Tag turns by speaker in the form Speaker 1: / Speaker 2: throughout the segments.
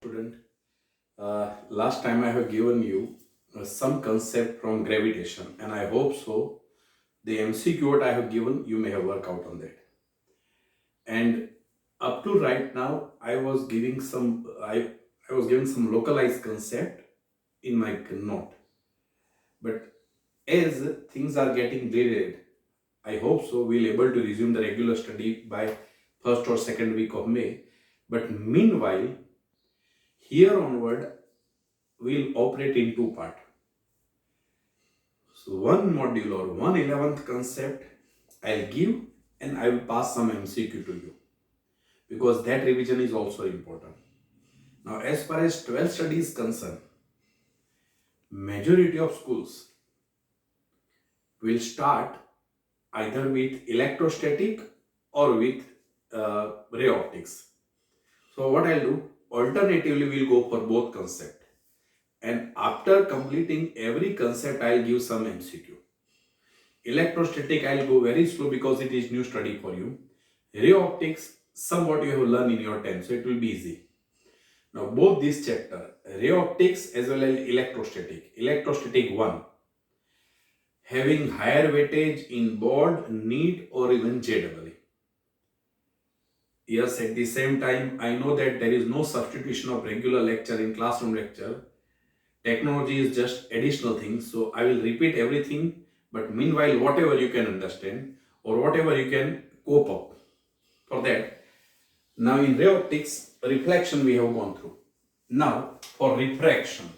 Speaker 1: Student, last time I have given you some concept from gravitation, and I hope so. The MCQ what I have given, you may have worked out on that. And up to right now, I was giving some localized concept in my note. But as things are getting delayed, I hope so we'll able to resume the regular study by first or second week of May. But meanwhile, here onward, we'll operate in two parts. So one module or one 11th concept I'll give and I will pass some MCQ to you because that revision is also important. Now as far as 12th study is concerned, majority of schools will start either with electrostatic or with ray optics. So what I'll do, alternatively we'll go for both concept, and after completing every concept I'll give some MCQ. Electrostatic, I'll go very slow because it is new study for you. Ray optics, somewhat you have learned in your 10th, so it will be easy. Now, both this chapter, ray optics as well as electrostatic. Electrostatic 1, having higher weightage in board, NEET or even JEE. Yes, at the same time, I know that there is no substitution of regular lecture in classroom lecture. Technology is just additional things, so I will repeat everything, but meanwhile, whatever you can understand or whatever you can cope up for that. Now in ray optics, reflection we have gone through. Now for refraction.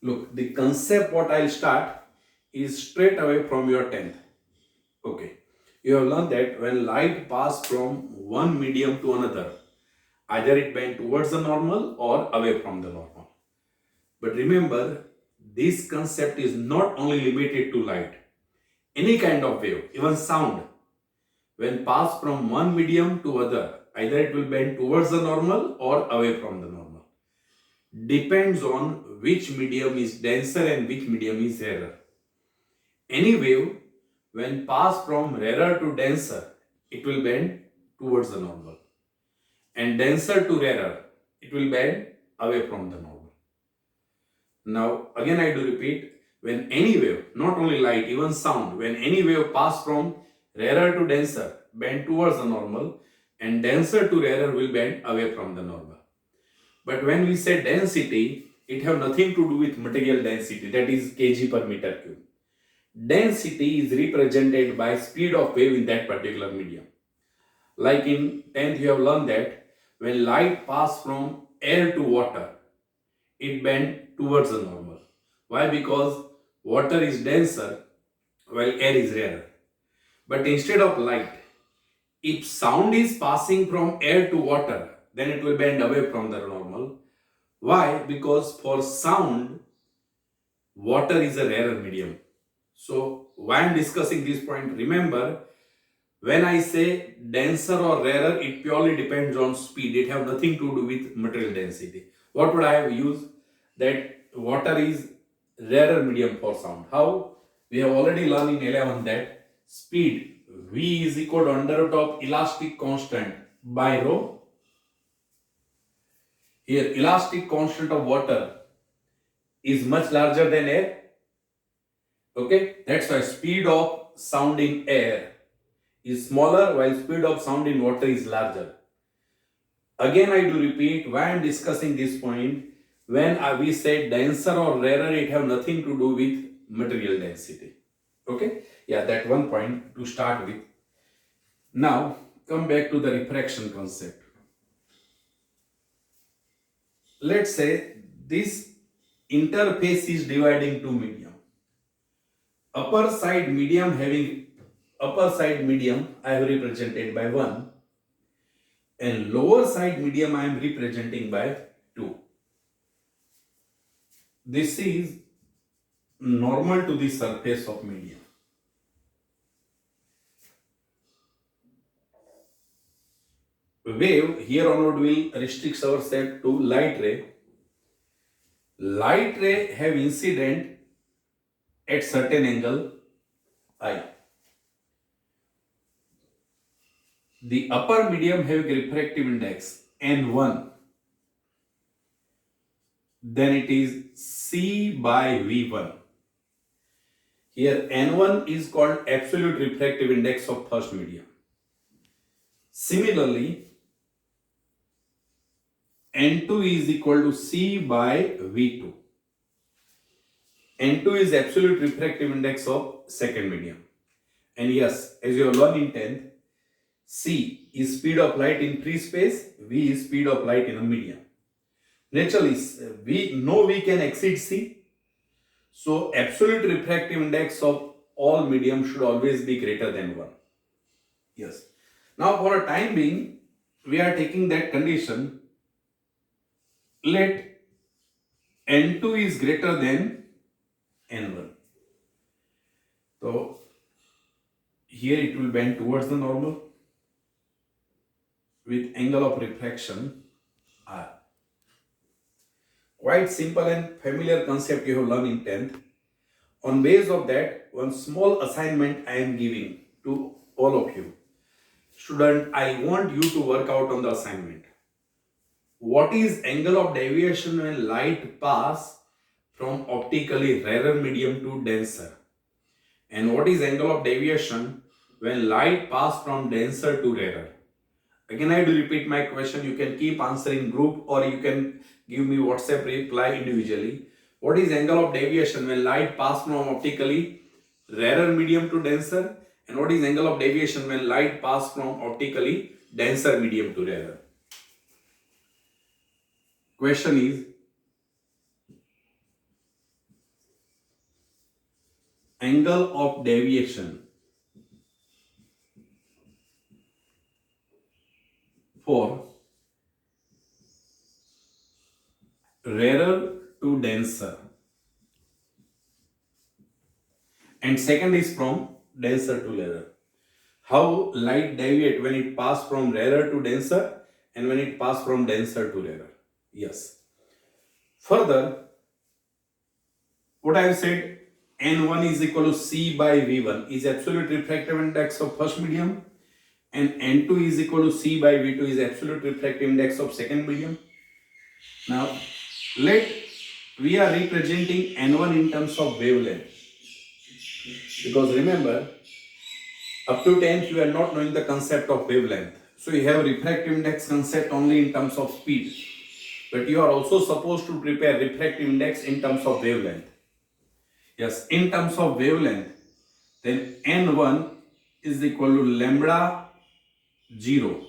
Speaker 1: Look, the concept what I'll start is straight away from your 10th. Okay. You have learned that when light passes from one medium to another, either it bends towards the normal or away from the normal. But remember, this concept is not only limited to light. Any kind of wave, even sound, when passed from one medium to other, either it will bend towards the normal or away from the normal. Depends on which medium is denser and which medium is rarer. Any wave, when passed from rarer to denser, it will bend towards the normal. And denser to rarer, it will bend away from the normal. Now, again I do repeat, when any wave, not only light, even sound, when any wave pass from rarer to denser, bend towards the normal, and denser to rarer will bend away from the normal. But when we say density, it have nothing to do with material density, that is kg per meter cube. Density is represented by speed of wave in that particular medium. Like in 10th you have learned that when light pass from air to water, it bend towards the normal. Why? Because water is denser while air is rarer. But instead of light, if sound is passing from air to water, then it will bend away from the normal. Why? Because for sound, water is a rarer medium. So, why I am discussing this point, remember, when I say denser or rarer, it purely depends on speed. It have nothing to do with material density. What would I have used? That water is rarer medium for sound. How? We have already learned in 11 that speed V is equal to under root of elastic constant by rho. Here elastic constant of water is much larger than air. Okay, that's why speed of sound in air is smaller while speed of sound in water is larger. Again I do repeat, why I am discussing this point, when we say denser or rarer, it have nothing to do with material density. Okay, yeah, that one point to start with. Now come back to the refraction concept. Let's say this interface is dividing two medium. Upper side medium I have represented by 1 and lower side medium I am representing by 2. This is normal to the surface of medium. Wave here onward will restrict ourselves to light ray. Light ray have incident at certain angle I. the upper medium having refractive index N1, then it is C by V1. Here N1 is called absolute refractive index of first medium. Similarly, N2 is equal to C by V2. N2 is absolute refractive index of second medium. And yes, as you have learned in 10th, C is speed of light in free space, V is speed of light in a medium. Naturally, we know we can exceed C. So, absolute refractive index of all medium should always be greater than 1. Yes. Now, for a time being, we are taking that condition. Let N2 is greater than N1. So, here it will bend towards the normal with angle of refraction R. Quite simple and familiar concept you have learned in 10th. On base of that, one small assignment I am giving to all of you. Student, I want you to work out on the assignment. What is angle of deviation when light pass from optically rarer medium to denser? And what is angle of deviation when light pass from denser to rarer? Again, I will repeat my question. You can keep answering group or you can give me WhatsApp reply individually. What is angle of deviation when light pass from optically rarer medium to denser? And what is angle of deviation when light pass from optically denser medium to rarer? Question is, angle of deviation for rarer to denser, and second is from denser to rarer. How light deviate when it pass from rarer to denser and when it pass from denser to rarer. Yes. Further, what I have said, N1 is equal to C by V1 is absolute refractive index of first medium, and N2 is equal to C by V2 is absolute refractive index of second medium. Now, we are representing N1 in terms of wavelength. Because remember, up to 10th you are not knowing the concept of wavelength. So you have refractive index concept only in terms of speed. But you are also supposed to prepare refractive index in terms of wavelength. Yes, in terms of wavelength, then N1 is equal to lambda 0.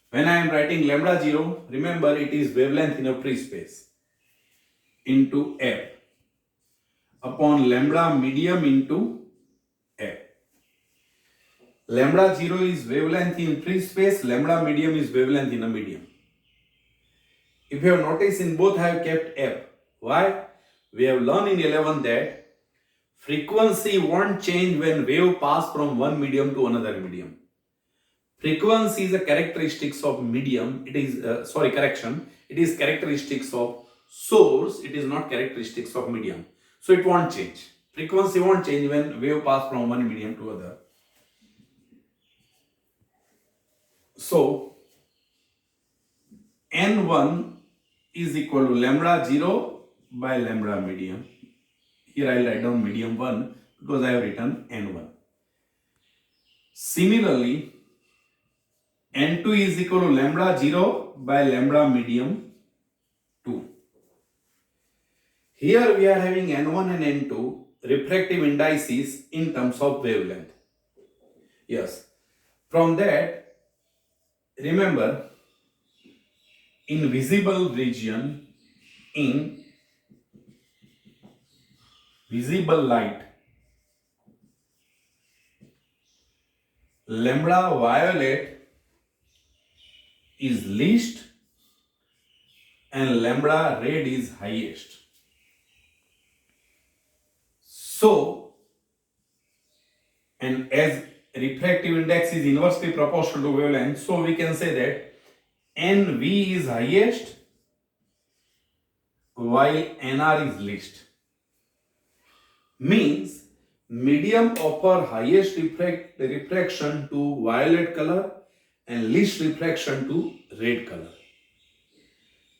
Speaker 1: When I am writing lambda 0, remember it is wavelength in a free space into F upon lambda medium into F. Lambda 0 is wavelength in free space, lambda medium is wavelength in a medium. If you have noticed, in both I have kept F. Why? We have learned in 11 that frequency won't change when wave pass from one medium to another medium. Frequency is a characteristics of medium. It is, it is characteristics of source. It is not characteristics of medium. So it won't change. Frequency won't change when wave pass from one medium to other. So N1 is equal to lambda 0 by lambda medium. Here I will write down medium 1 because I have written N1. Similarly, N2 is equal to lambda 0 by lambda medium 2. Here we are having N1 and N2 refractive indices in terms of wavelength. Yes. From that, remember, in visible region, in visible light, lambda violet is least and lambda red is highest. So, and as refractive index is inversely proportional to wavelength, so we can say that NV is highest while NR is least. Means medium offer highest refraction to violet color and least refraction to red color.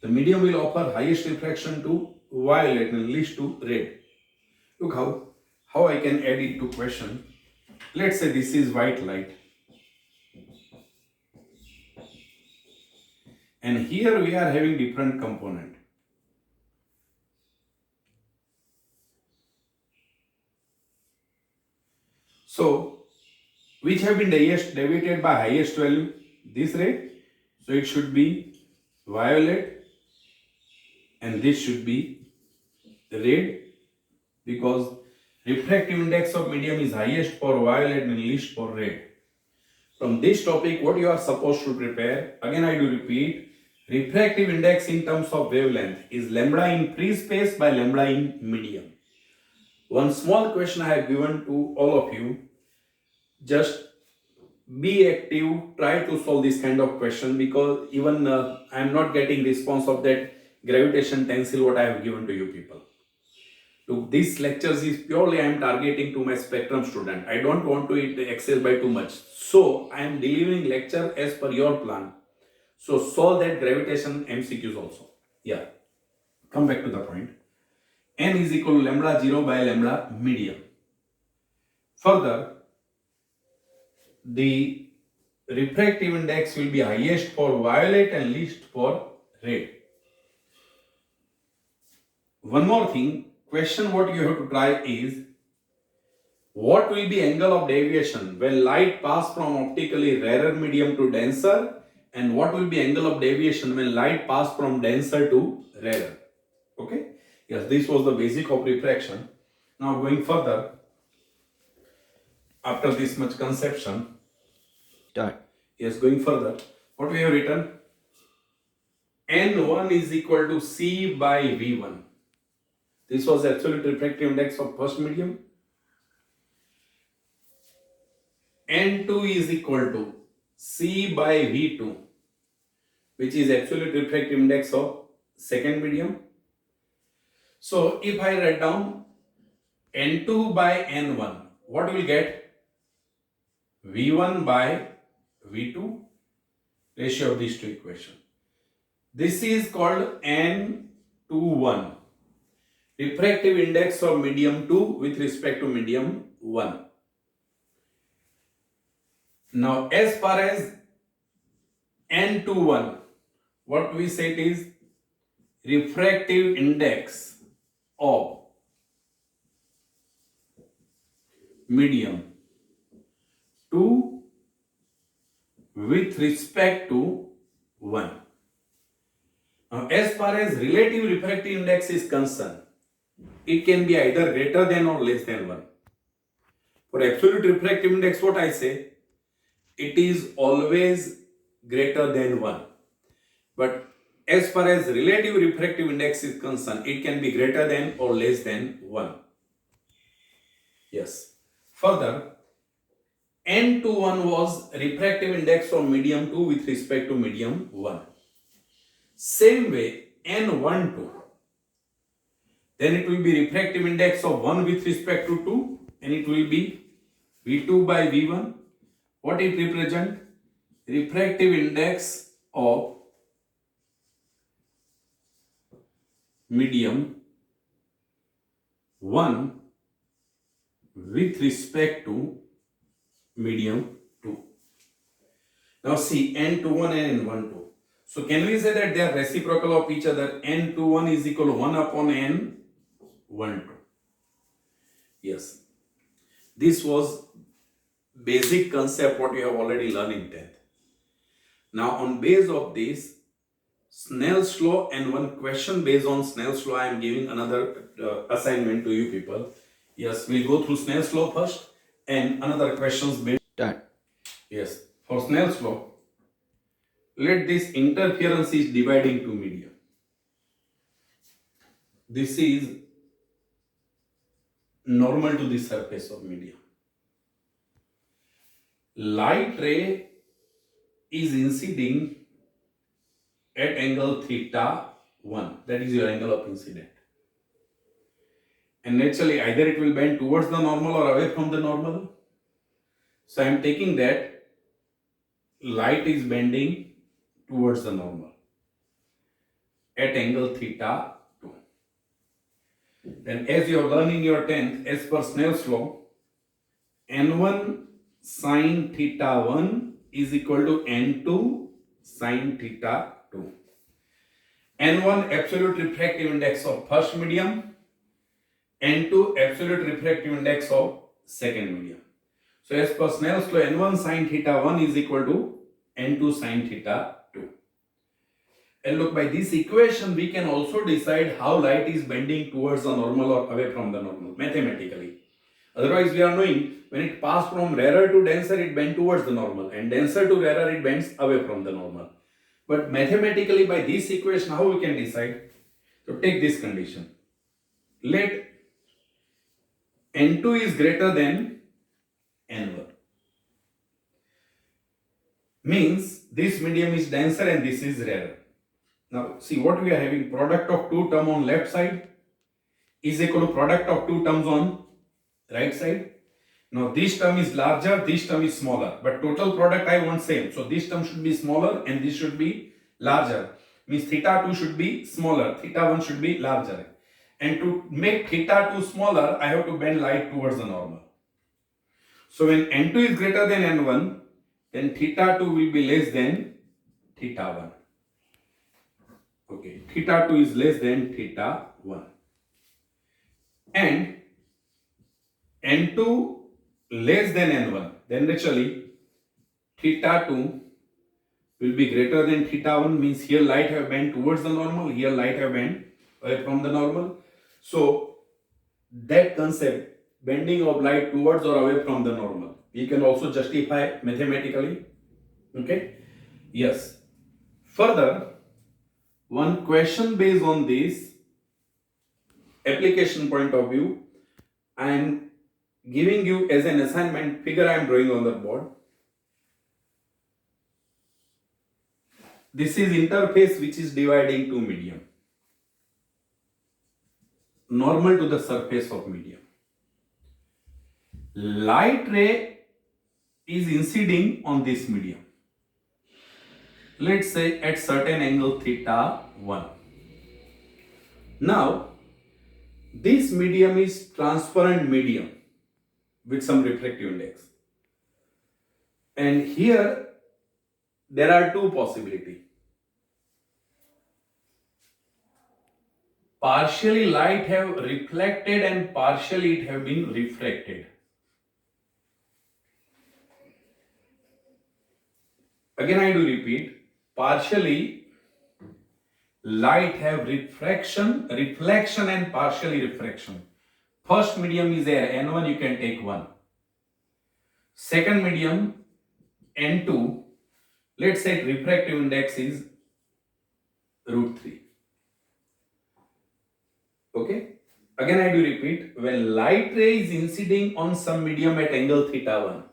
Speaker 1: The medium will offer highest refraction to violet and least to red. Look how I can add it to question. Let's say this is white light. And here we are having different component. So, which have been deviated by highest value? This ray. So, it should be violet and this should be red, because refractive index of medium is highest for violet and least for red. From this topic, what you are supposed to prepare, again I do repeat, refractive index in terms of wavelength is lambda in free space by lambda in medium. One small question I have given to all of you, just be active, try to solve this kind of question, because even I am not getting response of that gravitation tensile what I have given to you people. Look, these lectures is purely I am targeting to my spectrum student. I don't want to excel by too much. So I am delivering lecture as per your plan. So solve that gravitation MCQs also. Yeah. Come back to the point. N is equal to lambda 0 by lambda medium. Further, the refractive index will be highest for violet and least for red. One more thing, question what you have to try is, what will be angle of deviation when light pass from optically rarer medium to denser, and what will be angle of deviation when light pass from denser to rarer? Okay, yes, this was the basic of refraction. Now going further, after this much conception,
Speaker 2: Start.
Speaker 1: yes, going further, what we have written, N1 is equal to C by V1. This was the absolute refractive index of first medium. N2 is equal to C by V2, which is absolute refractive index of second medium. So if I write down N2 by N1, what will get? V1 by V2, ratio of these two equations. This is called N21, refractive index of medium 2 with respect to medium 1. Now as far as N21, what we said is refractive index of medium 2 with respect to 1. Now as far as relative refractive index is concerned, it can be either greater than or less than 1. For absolute refractive index, what I say, it is always greater than 1. But as far as relative refractive index is concerned, it can be greater than or less than 1. Yes. Further, N21 was refractive index of medium 2 with respect to medium 1. Same way, N12, then it will be refractive index of 1 with respect to 2, and it will be V2 by V1. What it represent? Refractive index of medium 1 with respect to medium 2. Now see, N21 and N12. So can we say that they are reciprocal of each other? N21 is equal to 1 upon N12. Yes. This was basic concept what you have already learned in 10th. Now on base of this, Snell's law and one question based on Snell's law, I am giving another assignment to you people. Yes, we'll go through Snell's law first and another questions based.
Speaker 2: Start.
Speaker 1: Yes, for Snell's law, let this interference is dividing to medium. This is normal to the surface of medium. Light ray is inciding at angle theta 1. That is your angle of incident. And naturally, either it will bend towards the normal or away from the normal. So I am taking that light is bending towards the normal at angle theta 2. Then as you have learned in your 10th, as per Snell's law, n1 sine theta 1 is equal to n2 sine theta 2. n1 absolute refractive index of first medium, n2 absolute refractive index of second medium. So as per Snell's law, n1 sine theta 1 is equal to n2 sine theta 2. And look, by this equation, we can also decide how light is bending towards the normal or away from the normal, mathematically. Otherwise, we are knowing when it passed from rarer to denser, it bends towards the normal, and denser to rarer, it bends away from the normal. But mathematically, by this equation, how we can decide? So take this condition. Let n2 is greater than n1. Means this medium is denser and this is rarer. Now see what we are having, product of two terms on left side is equal to product of two terms on right side. Now this term is larger, this term is smaller, but total product I want same. So this term should be smaller and this should be larger. Means theta 2 should be smaller, theta 1 should be larger. And to make theta 2 smaller, I have to bend light towards the normal. So when n2 is greater than n1, then theta 2 will be less than theta 1. Okay, theta 2 is less than theta 1. And n2 less than n1, then naturally theta 2 will be greater than theta 1, means here light have bent towards the normal, here light have bent away from the normal. So that concept, bending of light towards or away from the normal, we can also justify mathematically. Okay, yes. Further, one question based on this application point of view, I am giving you as an assignment figure I am drawing on the board. This is interface which is dividing two medium, normal to the surface of medium. Light ray is inciding on this medium, let's say at certain angle theta 1. Now this medium is transparent medium with some refractive index, and here there are two possibilities. Partially light have reflected and partially it have been refracted. Again I do repeat, partially light have reflection and partially refraction. First medium is air, n1 you can take 1. Second medium, n2, let's say refractive index is √3. Okay, again I do repeat, when light ray is inciding on some medium at angle theta 1,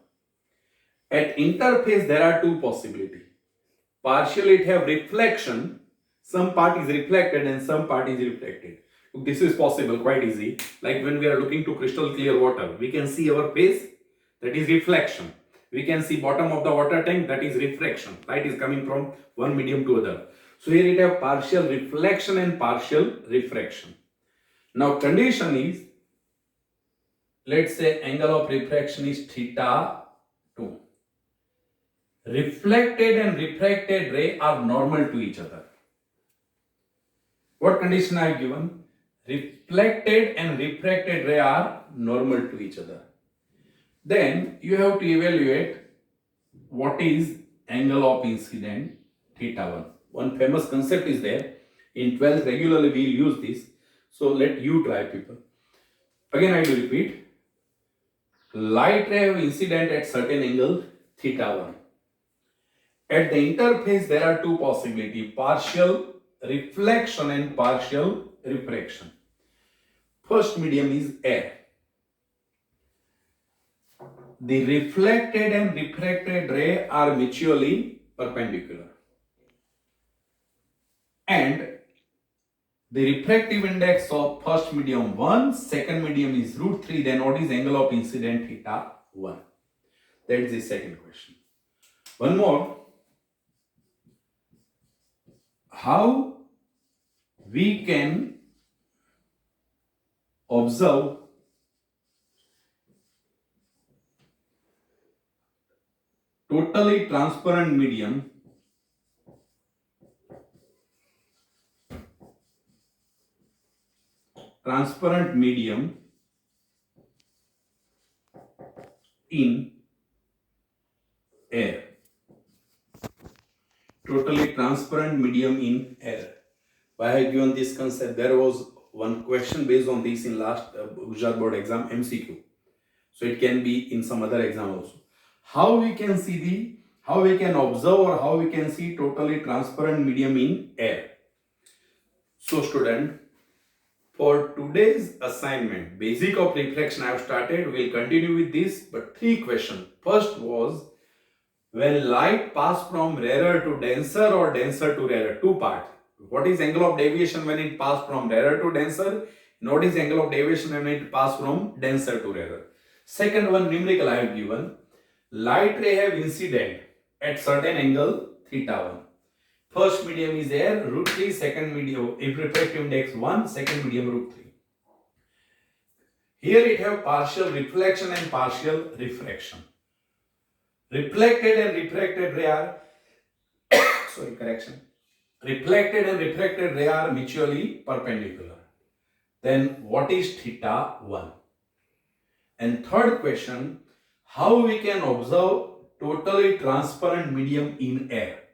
Speaker 1: at interface there are two possibilities. Partially it have reflection, some part is reflected and some part is reflected. This is possible, quite easy. Like when we are looking to crystal clear water, we can see our face, that is reflection. We can see bottom of the water tank, that is refraction. Light is coming from one medium to other. So here it have partial reflection and partial refraction. Now condition is, let's say angle of refraction is theta 2. Reflected and refracted ray are normal to each other. What condition I have given? Reflected and refracted ray are normal to each other. Then you have to evaluate what is angle of incident theta 1. One famous concept is there. In 12th regularly we will use this. So let you try, people. Again I will repeat. Light ray have incident at certain angle theta 1. At the interface there are two possibilities, partial reflection and partial refraction. First medium is air. The reflected and refracted ray are mutually perpendicular. And the refractive index of first medium 1, second medium is √3, then what is angle of incident theta 1? That is the second question. One more, how we can observe totally transparent medium in air. Totally transparent medium in air. Why I have given this concept? There was one question based on this in last Gujarat board exam MCQ. So it can be in some other exam also. How we can observe or how we can see totally transparent medium in air. So student, for today's assignment, basic of reflection I have started. We'll continue with this, but 3 questions. First was, when light pass from rarer to denser or denser to rarer, 2 part. What is angle of deviation when it pass from rarer to denser? And what is angle of deviation when it pass from denser to rarer? Second one, numerical I have given. Light ray have incident at certain angle theta 1. First medium is air, root 3. Second medium, if refractive index 1, second medium root 3. Here it have partial reflection and partial refraction. Reflected and refracted ray are reflected and refracted ray are mutually perpendicular. Then what is theta 1? And third question, how we can observe totally transparent medium in air?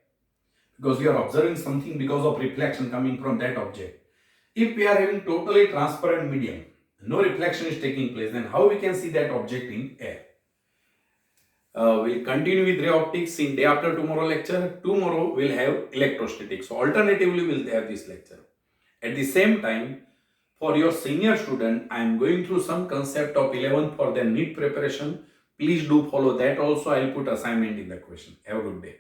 Speaker 1: Because we are observing something because of reflection coming from that object. If we are having totally transparent medium, no reflection is taking place, then how we can see that object in air? We'll continue with ray optics in day after tomorrow lecture. Tomorrow we'll have electrostatics. So alternatively we'll have this lecture. At the same time, for your senior student, I am going through some concept of 11th for their NEET preparation. Please do follow that also. I'll put assignment in the question. Have a good day.